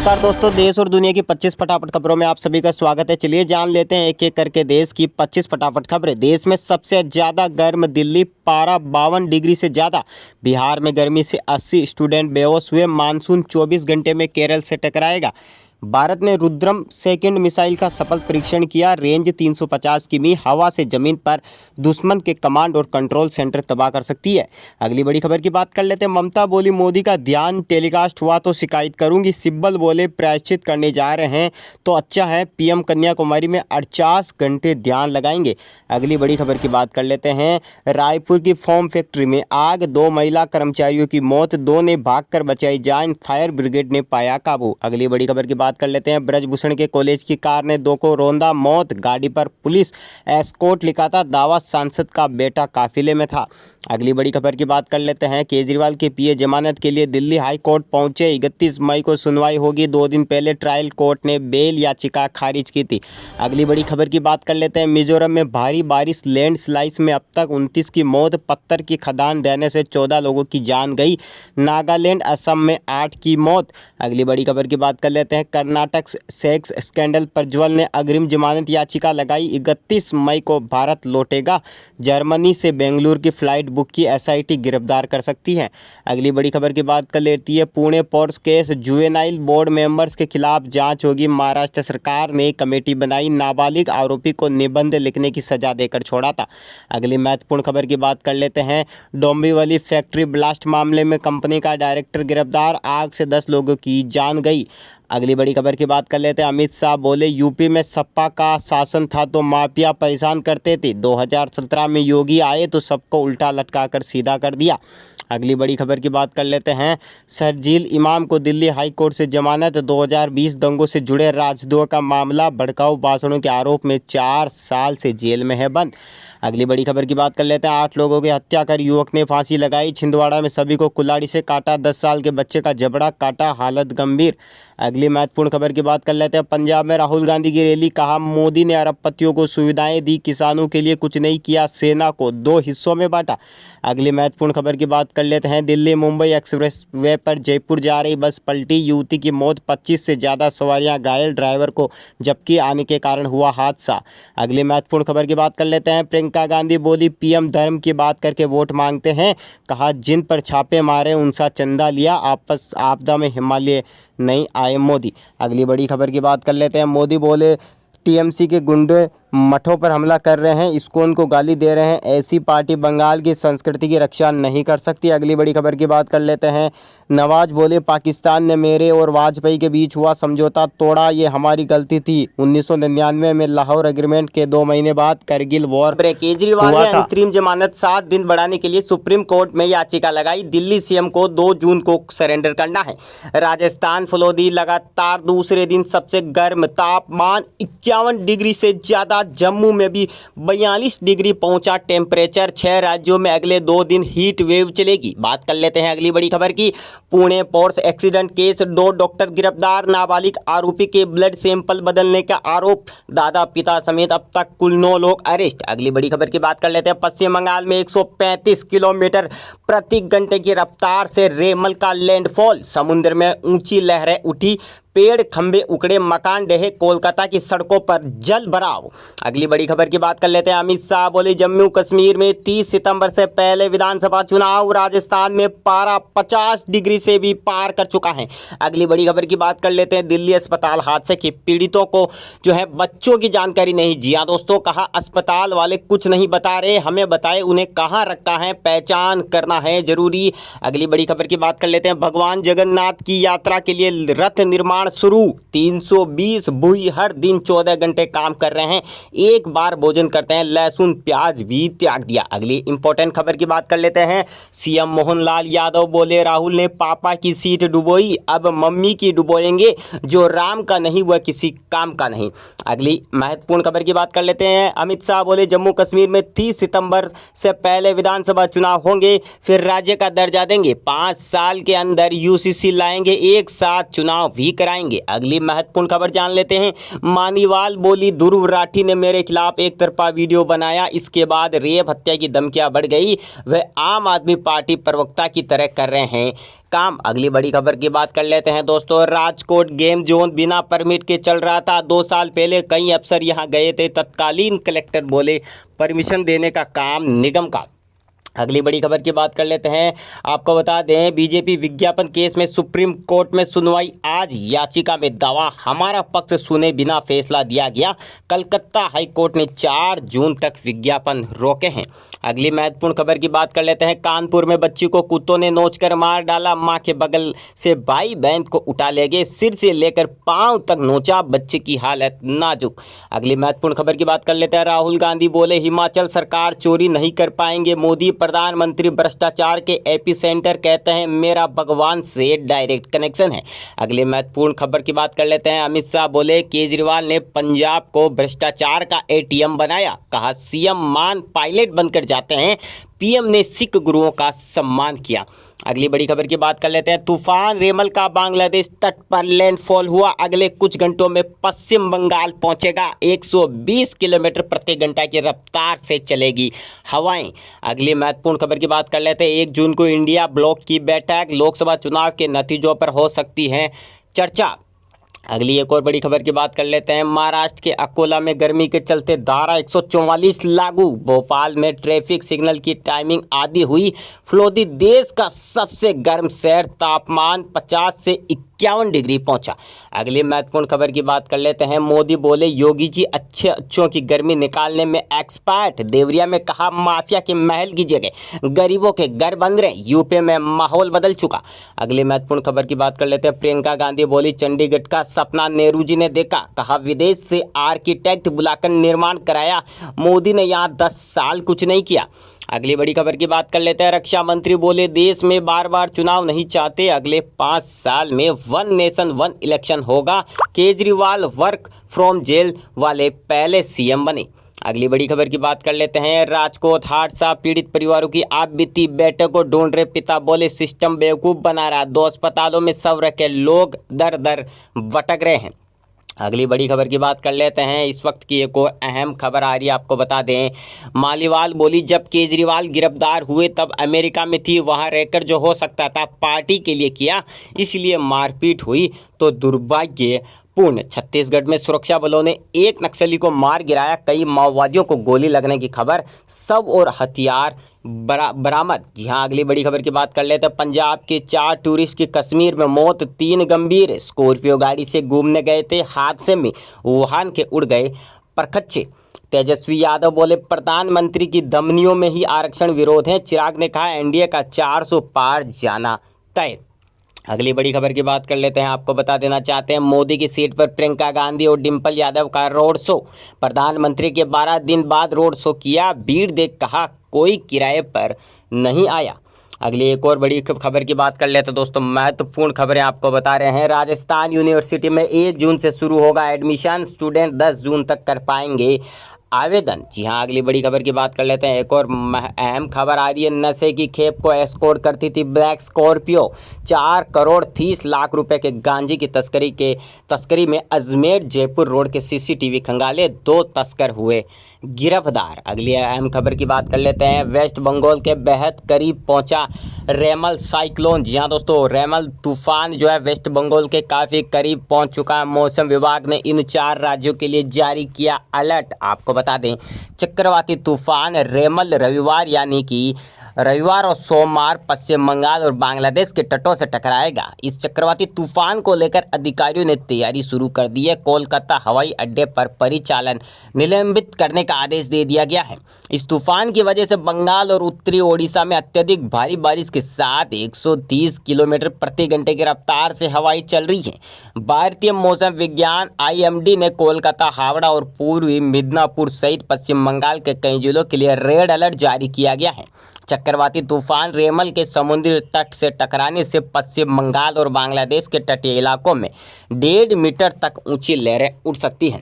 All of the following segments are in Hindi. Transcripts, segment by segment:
नमस्कार दोस्तों, देश और दुनिया की 25 फटाफट खबरों में आप सभी का स्वागत है। चलिए जान लेते हैं एक एक करके देश की 25 फटाफट खबरें। देश में सबसे ज़्यादा गर्म दिल्ली, पारा 52 डिग्री से ज़्यादा। बिहार में गर्मी से 80 स्टूडेंट बेहोश हुए। मानसून 24 घंटे में केरल से टकराएगा। भारत ने रुद्रम सेकंड मिसाइल का सफल परीक्षण किया। रेंज 350 किमी, हवा से जमीन पर दुश्मन के कमांड और कंट्रोल सेंटर तबाह कर सकती है। अगली बड़ी खबर की बात कर लेते हैं। ममता बोली मोदी का ध्यान टेलीकास्ट हुआ तो शिकायत करूंगी। सिब्बल बोले प्रायश्चित करने जा रहे हैं तो अच्छा है। पीएम कन्याकुमारी में 48 घंटे ध्यान लगाएंगे। अगली बड़ी खबर की बात कर लेते हैं। रायपुर की फोम फैक्ट्री में आग, 2 महिला कर्मचारियों की मौत, 2 ने भागकर बचाई जान। फायर ब्रिगेड ने पाया काबू। अगली बड़ी खबर की बात कर लेते हैं। ब्रजभूषण के कॉलेज की कार ने 2 को रौंदा मौत। गाड़ी पर पुलिस एस्कॉर्ट लिखा था। दावा सांसद का बेटा काफिले में था। अगली बड़ी खबर की बात कर लेते हैं। केजरीवाल के पीए जमानत के लिए दिल्ली हाई कोर्ट पहुंचे। 31 मई को सुनवाई होगी। 2 दिन पहले ट्रायल कोर्ट ने बेल याचिका खारिज की थी। अगली बड़ी खबर की बात कर लेते हैं। मिजोरम में भारी बारिश, लैंडस्लाइड में अब तक 29 की मौत। पत्थर की खदान देने से 14 लोगों की जान गई। नागालैंड, असम में 8 की मौत। अगली बड़ी खबर की बात कर लेते हैं। कर्नाटक सेक्स स्कैंडल, प्रज्वल ने अग्रिम जमानत याचिका लगाई। 31 मई को भारत लौटेगा। जर्मनी से बेंगलुरु की फ्लाइट बुक की। एसआईटी गिरफ्तार कर सकती है। अगली बड़ी खबर की बात कर लेती है। Pune ports case, juvenile board members के खिलाफ जांच होगी। महाराष्ट्र सरकार ने कमेटी बनाई। नाबालिग आरोपी को निबंध लिखने की सजा देकर छोड़ा था। अगली महत्वपूर्ण खबर की बात कर लेते हैं। डोंबिवली फैक्ट्री ब्लास्ट मामले में कंपनी का डायरेक्टर गिरफ्तार। आग से 10 लोगों की जान गई। अगली बड़ी खबर की बात कर लेते हैं। अमित शाह बोले यूपी में सपा का शासन था तो माफिया परेशान करते थे। 2017 में योगी आए तो सबको उल्टा लटका कर सीधा कर दिया। अगली बड़ी खबर की बात कर लेते हैं। शरजील इमाम को दिल्ली हाई कोर्ट से जमानत। 2020 दंगों से जुड़े राजद्रोह का मामला, भड़काऊ भाषणों के आरोप में 4 साल से जेल में है बंद। अगली बड़ी खबर की बात कर लेते हैं। 8 लोगों की हत्या कर युवक ने फांसी लगाई। छिंदवाड़ा में सभी को कुल्हाड़ी से काटा। 10 साल के बच्चे का जबड़ा काटा, हालत गंभीर। अगली महत्वपूर्ण खबर की बात कर लेते हैं। पंजाब में राहुल गांधी की रैली, कहा मोदी ने अरबपतियों को सुविधाएं दी, किसानों के लिए कुछ नहीं किया, सेना को 2 हिस्सों में बांटा। अगली महत्वपूर्ण खबर की बात कर लेते हैं। दिल्ली मुंबई एक्सप्रेस वे पर जयपुर जा रही बस पलटी, युवती की मौत, 25 से ज़्यादा सवारियां घायल, ड्राइवर को झपकी आने के कारण हुआ हादसा। अगली महत्वपूर्ण खबर की बात कर लेते हैं। प्रियंका गांधी बोली पीएम धर्म की बात करके वोट मांगते हैं। कहा जिन पर छापे मारे उनसा चंदा लिया, आपस आपदा में हिमालय नहीं आए मोदी। अगली बड़ी खबर की बात कर लेते हैं। मोदी बोले टीएमसी के गुंडे मठों पर हमला कर रहे हैं, इस्कॉन को गाली दे रहे हैं, ऐसी पार्टी बंगाल की संस्कृति की रक्षा नहीं कर सकती। अगली बड़ी खबर की बात कर लेते हैं। नवाज बोले पाकिस्तान ने मेरे और वाजपेयी के बीच हुआ समझौता तोड़ा, ये हमारी गलती थी। 1999 में लाहौर एग्रीमेंट के 2 महीने बाद करगिल वॉर। केजरीवाल ने अंतरिम जमानत 7 दिन बढ़ाने के लिए सुप्रीम कोर्ट में याचिका लगाई। दिल्ली सीएम को 2 जून को सरेंडर करना है। राजस्थान फलोदी लगातार दूसरे दिन सबसे गर्म, तापमान 51 डिग्री से ज़्यादा। जम्मू में भी 42 डिग्री पहुंचा टेम्परेचर। 6 राज्यों में अगले 2 दिन हीट वेव चलेगी। बात कर लेते हैं अगली बड़ी खबर की। Pune ports accident case, 2 doctor गिरफ्तार। नाबालिग आरोपी के ब्लड सैंपल बदलने का आरोप, दादा पिता समेत अब तक कुल 9 लोग अरेस्ट। अगली बड़ी खबर की बात कर लेते हैं। पश्चिम बंगाल में 135 किलोमीटर प्रति घंटे की रफ्तार से रेमल का लैंडफॉल, समुद्र में ऊंची लहरें उठी, पेड़ खंभे उखड़े, मकान ढहे, कोलकाता की सड़कों पर जल भराव। अगली बड़ी खबर की बात कर लेते हैं। अमित शाह बोले जम्मू कश्मीर में 30 सितंबर से पहले विधानसभा चुनाव। राजस्थान में पारा 50 डिग्री से भी पार कर चुका है। अगली बड़ी खबर की बात कर लेते हैं। दिल्ली अस्पताल हादसे के पीड़ितों को जो है बच्चों की जानकारी नहीं। जी हाँ दोस्तों, कहा अस्पताल वाले कुछ नहीं बता रहे, हमें बताए उन्हें कहाँ रखा है, पहचान करना है जरूरी। अगली बड़ी खबर की बात कर लेते हैं। भगवान जगन्नाथ की यात्रा के लिए रथ निर्माण शुरू। 320 बुई हर दिन 14 घंटे काम कर रहे हैं, एक बार भोजन करते हैं, लहसुन प्याज भी त्याग दिया। अगली इंपॉर्टेंट खबर की बात कर लेते हैं। सीएम मोहनलाल यादव बोले राहुल ने पापा की सीट डुबोई, अब मम्मी की डुबोएंगे, जो राम का नहीं वह किसी काम का नहीं। अगली महत्वपूर्ण खबर की बात कर लेते हैं। अमित शाह बोले जम्मू कश्मीर में 30 सितंबर से पहले विधानसभा चुनाव होंगे, फिर राज्य का दर्जा देंगे, 5 साल के अंदर यूसीसी लाएंगे, एक साथ चुनाव भी करा कराएंगे। अगली महत्वपूर्ण खबर जान लेते हैं। मानीवाल बोली ध्रुव राठी ने मेरे खिलाफ एक तरफा वीडियो बनाया, इसके बाद रेप हत्या की धमकियां बढ़ गई। वह आम आदमी पार्टी प्रवक्ता की तरह कर रहे हैं काम। अगली बड़ी खबर की बात कर लेते हैं दोस्तों। राजकोट गेम जोन बिना परमिट के चल रहा था। 2 साल पहले कई अफसर यहां गए थे। तत्कालीन कलेक्टर बोले परमिशन देने का काम निगम का। अगली बड़ी खबर की बात कर लेते हैं। आपको बता दें, बीजेपी विज्ञापन केस में सुप्रीम कोर्ट में सुनवाई आज। याचिका में दावा हमारा पक्ष सुने बिना फैसला दिया गया। कलकत्ता हाई कोर्ट ने 4 जून तक विज्ञापन रोके हैं। अगली महत्वपूर्ण खबर की बात कर लेते हैं। कानपुर में बच्ची को कुत्तों ने नोचकर मार डाला। मां के बगल से भाई बहन को उठा ले गए, सिर से लेकर पांव तक नोचा। बच्चे की हालत नाजुक। अगली महत्वपूर्ण खबर की बात कर लेते हैं। राहुल गांधी बोले हिमाचल सरकार चोरी नहीं कर पाएंगे। मोदी प्रधानमंत्री भ्रष्टाचार के एपिसेंटर कहते हैं, मेरा भगवान से डायरेक्ट कनेक्शन है। अगले महत्वपूर्ण खबर की बात कर लेते हैं। अमित शाह बोले केजरीवाल ने पंजाब को भ्रष्टाचार का एटीएम बनाया। कहा सीएम मान पायलट बनकर जाते हैं। पीएम ने सिख गुरुओं का सम्मान किया। अगली बड़ी खबर की बात कर लेते हैं। तूफान रेमल का बांग्लादेश तट पर लैंडफॉल हुआ। अगले कुछ घंटों में पश्चिम बंगाल पहुंचेगा। 120 किलोमीटर प्रति घंटा की रफ्तार से चलेगी हवाएं। अगली महत्वपूर्ण खबर की बात कर लेते हैं। 1 जून को इंडिया ब्लॉक की बैठक। लोकसभा चुनाव के नतीजों पर हो सकती है चर्चा। अगली एक और बड़ी खबर की बात कर लेते हैं। महाराष्ट्र के अकोला में गर्मी के चलते धारा 144 लागू। भोपाल में ट्रैफिक सिग्नल की टाइमिंग आधी हुई। फ्लोदी देश का सबसे गर्म शहर, तापमान 50 से 51 डिग्री पहुंचा। अगली महत्वपूर्ण खबर की बात कर लेते हैं। मोदी बोले योगी जी अच्छों की गर्मी निकालने में एक्सपर्ट। देवरिया में कहा माफिया के महल की जगह गरीबों के घर बन रहे। यूपी में माहौल बदल चुका। अगली महत्वपूर्ण खबर की बात कर लेते हैं। प्रियंका गांधी बोली चंडीगढ़ का सपना नेहरू जी ने देखा। कहा विदेश से आर्किटेक्ट बुलाकर निर्माण कराया। मोदी ने यहाँ 10 साल कुछ नहीं किया। अगली बड़ी खबर की बात कर लेते हैं। रक्षा मंत्री बोले देश में बार बार चुनाव नहीं चाहते। अगले 5 साल में 1 नेशन 1 इलेक्शन होगा। केजरीवाल वर्क फ्रॉम जेल वाले पहले सीएम बने। अगली बड़ी खबर की बात कर लेते हैं। राजकोट हादसा पीड़ित परिवारों की आप बीती बेटे को ढूंढ रहे। पिता बोले सिस्टम बेवकूफ़ बना रहा। 2 अस्पतालों में शव रखे लोग दर दर भटक रहे हैं। अगली बड़ी खबर की बात कर लेते हैं। इस वक्त की एक और अहम खबर आ रही है, आपको बता दें। मालीवाल बोली जब केजरीवाल गिरफ्तार हुए तब अमेरिका में थी, वहां रहकर जो हो सकता था पार्टी के लिए किया, इसलिए मारपीट हुई तो दुर्भाग्यपूर्ण। छत्तीसगढ़ में सुरक्षा बलों ने एक नक्सली को मार गिराया। कई माओवादियों को गोली लगने की खबर। शव और हथियार बरामद। जी हाँ, अगली बड़ी खबर की बात कर लेते हैं। पंजाब के 4 टूरिस्ट की कश्मीर में मौत, 3 गंभीर। स्कॉर्पियो गाड़ी से घूमने गए थे, हादसे में वुहान के उड़ गए परखच्चे। तेजस्वी यादव बोले प्रधानमंत्री की धमनियों में ही आरक्षण विरोध है। चिराग ने कहा एनडीए का 400 पार जाना तय। अगली बड़ी खबर की बात कर लेते हैं। आपको बता देना चाहते हैं मोदी की सीट पर प्रियंका गांधी और डिंपल यादव का रोड शो। प्रधानमंत्री के 12 दिन बाद रोड शो किया। भीड़ देख कहा कोई किराए पर नहीं आया। अगली एक और बड़ी खबर की बात कर लेते हैं दोस्तों। महत्वपूर्ण खबरें आपको बता रहे हैं। राजस्थान यूनिवर्सिटी में 1 जून से शुरू होगा एडमिशन। स्टूडेंट 10 जून तक कर पाएंगे आवेदन। जी हाँ, अगली बड़ी खबर की बात कर लेते हैं। एक और अहम खबर आ रही है। नशे की खेप को एस्कॉर्ट करती थी ब्लैक स्कॉर्पियो। 4 करोड़ 30 लाख रुपए के गांजे की तस्करी में अजमेर जयपुर रोड के सीसीटीवी खंगाले। 2 तस्कर हुए गिरफ्तार। अगली अहम खबर की बात कर लेते हैं। वेस्ट बंगाल के बेहद करीब पहुंचा रेमल साइक्लोन। जी हाँ दोस्तों, रेमल तूफान जो है वेस्ट बंगाल के काफ़ी करीब पहुंच चुका है। मौसम विभाग ने इन 4 राज्यों के लिए जारी किया अलर्ट। आपको बता दें चक्रवाती तूफान रेमल रविवार यानी कि रविवार और सोमवार पश्चिम बंगाल और बांग्लादेश के तटों से टकराएगा। इस चक्रवाती तूफान को लेकर अधिकारियों ने तैयारी शुरू कर दी है। कोलकाता हवाई अड्डे पर परिचालन निलंबित करने का आदेश दे दिया गया है। इस तूफान की वजह से बंगाल और उत्तरी ओडिशा में अत्यधिक भारी बारिश के साथ 130 किलोमीटर प्रति घंटे की रफ्तार से हवाएं चल रही हैं। भारतीय मौसम विज्ञान IMD ने कोलकाता, हावड़ा और पूर्वी मिदनापुर सहित पश्चिम बंगाल के कई जिलों के लिए रेड अलर्ट जारी किया गया है। चक्रवाती तूफान रेमल के समुद्री तट से टकराने से पश्चिम बंगाल और बांग्लादेश के तटीय इलाकों में 1.5 मीटर तक ऊंची लहरें उठ सकती हैं।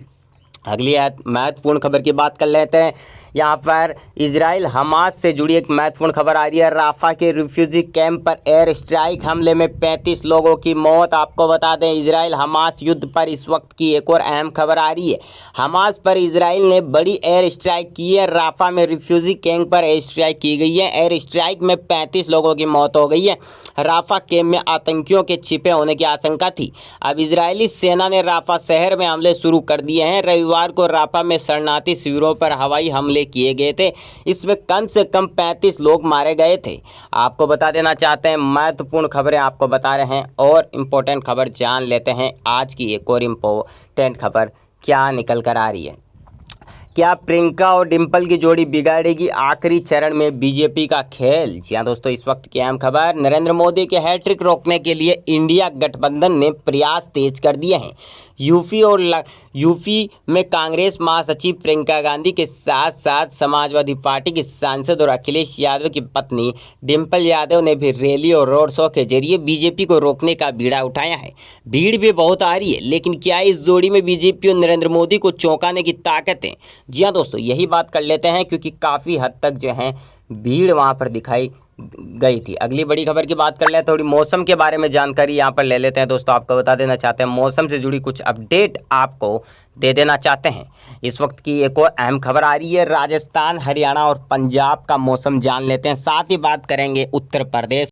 अगली महत्वपूर्ण खबर की बात कर लेते हैं। यहाँ पर इजराइल हमास से जुड़ी एक महत्वपूर्ण खबर आ रही है। राफा के रिफ्यूजी कैंप पर एयर स्ट्राइक हमले में 35 लोगों की मौत। आपको बता दें इजराइल हमास युद्ध पर इस वक्त की एक और अहम खबर आ रही है। हमास पर इजराइल ने बड़ी एयर स्ट्राइक की है। राफा में रिफ्यूजी कैंप पर एयर स्ट्राइक की गई है। एयर स्ट्राइक में 35 लोगों की मौत हो गई है। राफा कैंप में आतंकियों के छिपे होने की आशंका थी। अब इजरायली सेना ने राफा शहर में हमले शुरू कर दिए हैं। रविवार को राफा में शरणार्थी शिविरों पर हवाई हमले किए गए थे। इसमें कम से कम 35 लोग मारे गए थे। आपको बता देना चाहते हैं, महत्वपूर्ण खबरें आपको बता रहे हैं और इम्पोर्टेंट खबर जान लेते हैं। आज की एक और इम्पोर्टेंट खबर क्या निकल कर आ रही है। क्या प्रियंका और डिंपल की जोड़ी बिगाड़ेगी आखिरी चरण में बीजेपी का खेल? जी हाँ दोस्तों, इस वक्त की अहम खबर। नरेंद्र मोदी के हैट्रिक रोकने के लिए इंडिया गठबंधन ने प्रयास तेज कर दिए हैं। यूपी में कांग्रेस महासचिव प्रियंका गांधी के साथ साथ समाजवादी पार्टी की सांसद और अखिलेश यादव की पत्नी डिंपल यादव ने भी रैली और रोड शो के जरिए बीजेपी को रोकने का बीड़ा उठाया है। भीड़ भी बहुत आ रही है, लेकिन क्या इस जोड़ी में बीजेपी और नरेंद्र मोदी को चौंकाने की ताकत है? जी हाँ दोस्तों, यही बात कर लेते हैं, क्योंकि काफ़ी हद तक जो है भीड़ वहाँ पर दिखाई गई थी। अगली बड़ी खबर की बात कर लें, थोड़ी मौसम के बारे में जानकारी यहाँ पर ले लेते हैं दोस्तों। आपको बता देना चाहते हैं, मौसम से जुड़ी कुछ अपडेट आपको दे देना चाहते हैं। इस वक्त की एक और अहम खबर आ रही है। राजस्थान, हरियाणा और पंजाब का मौसम जान लेते हैं। साथ ही बात करेंगे उत्तर प्रदेश